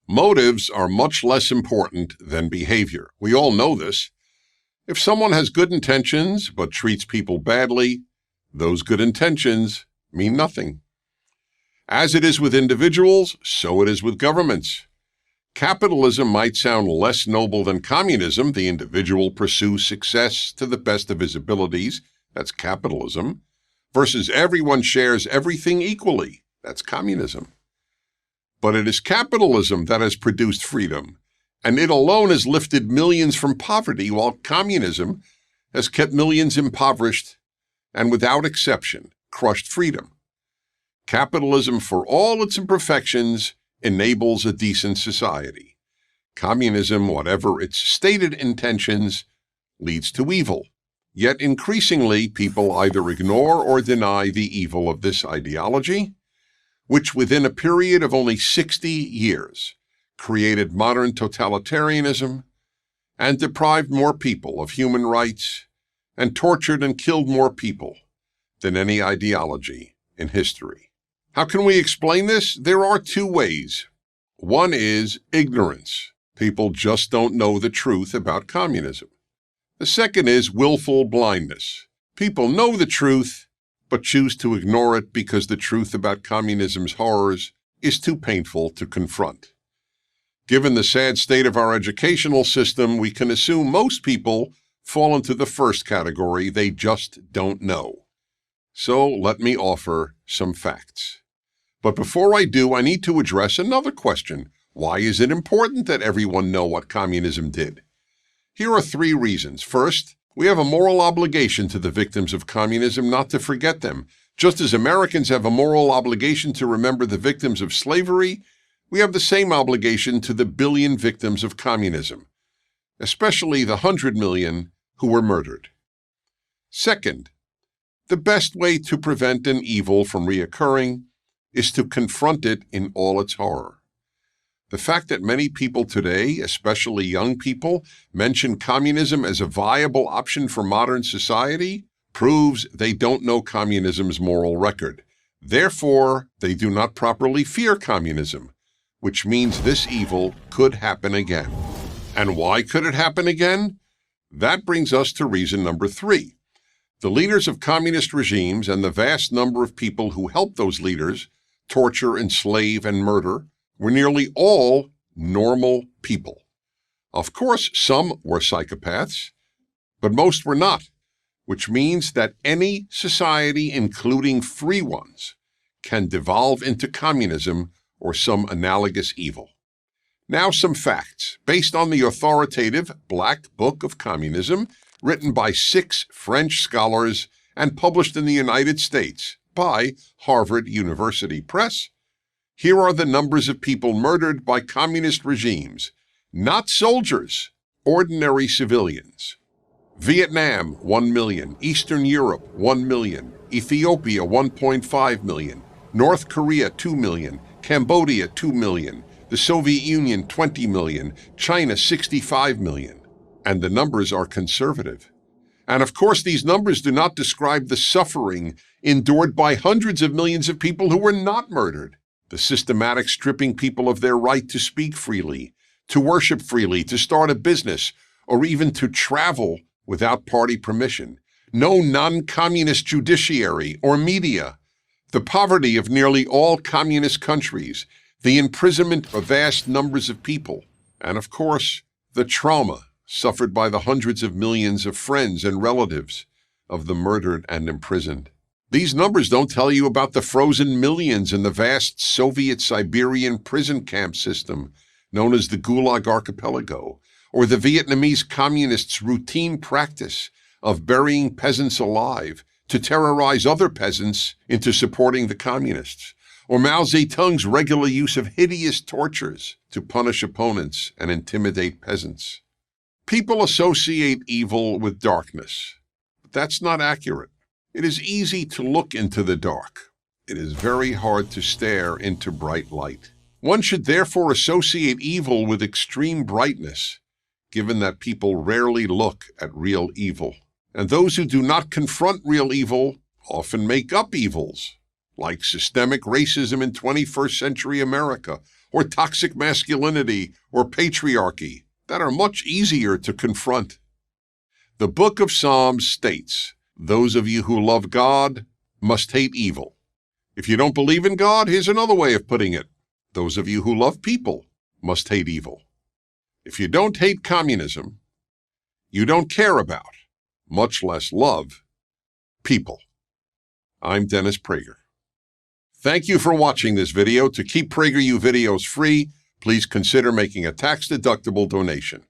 Motives are much less important than behavior. We all know this. If someone has good intentions but treats people badly, those good intentions mean nothing. As it is with individuals, so it is with governments. Capitalism might sound less noble than communism. The individual pursues success to the best of his abilities. That's capitalism. Versus everyone shares everything equally. That's communism. But it is capitalism that has produced freedom, and it alone has lifted millions from poverty, while communism has kept millions impoverished and, without exception, crushed freedom. Capitalism, for all its imperfections, enables a decent society. Communism, whatever its stated intentions, leads to evil. Yet increasingly, people either ignore or deny the evil of this ideology, which within a period of only 60 years created modern totalitarianism and deprived more people of human rights and tortured and killed more people than any ideology in history. How can we explain this? There are two ways. One is ignorance. People just don't know the truth about communism. The second is willful blindness. People know the truth, but choose to ignore it because the truth about communism's horrors is too painful to confront. Given the sad state of our educational system, we can assume most people fall into the first category. They just don't know. So let me offer some facts. But before I do, I need to address another question. Why is it important that everyone know what communism did? Here are 3 reasons. First, we have a moral obligation to the victims of communism not to forget them. Just as Americans have a moral obligation to remember the victims of slavery, we have the same obligation to the billion victims of communism, especially the 100 million who were murdered. Second, the best way to prevent an evil from reoccurring is to confront it in all its horror. The fact that many people today, especially young people, mention communism as a viable option for modern society proves they don't know communism's moral record. Therefore, they do not properly fear communism, which means this evil could happen again. And why could it happen again? That brings us to reason number 3. The leaders of communist regimes and the vast number of people who help those leaders torture, enslave, and murder were nearly all normal people. Of course, some were psychopaths, but most were not, which means that any society, including free ones, can devolve into communism or some analogous evil. Now some facts, based on the authoritative Black Book of Communism, written by 6 French scholars and published in the United States by Harvard University Press. Here are the numbers of people murdered by communist regimes, not soldiers, ordinary civilians. Vietnam, 1 million. Eastern Europe, 1 million. Ethiopia, 1.5 million. North Korea, 2 million. Cambodia, 2 million. The Soviet Union, 20 million. China, 65 million. And the numbers are conservative. And of course, these numbers do not describe the suffering endured by hundreds of millions of people who were not murdered. The systematic stripping people of their right to speak freely, to worship freely, to start a business, or even to travel without party permission. No non-communist judiciary or media. The poverty of nearly all communist countries. The imprisonment of vast numbers of people. And of course, the trauma suffered by the hundreds of millions of friends and relatives of the murdered and imprisoned. These numbers don't tell you about the frozen millions in the vast Soviet Siberian prison camp system known as the Gulag Archipelago, or the Vietnamese communists' routine practice of burying peasants alive to terrorize other peasants into supporting the communists, or Mao Zedong's regular use of hideous tortures to punish opponents and intimidate peasants. People associate evil with darkness, but that's not accurate. It is easy to look into the dark. It is very hard to stare into bright light. One should therefore associate evil with extreme brightness, given that people rarely look at real evil. And those who do not confront real evil often make up evils, like systemic racism in 21st century America, or toxic masculinity or patriarchy that are much easier to confront. The book of Psalms states, "Those of you who love God must hate evil." If you don't believe in God, here's another way of putting it. Those of you who love people must hate evil. If you don't hate communism, you don't care about, much less love, people. I'm Dennis Prager. Thank you for watching this video. To keep PragerU videos free, please consider making a tax-deductible donation.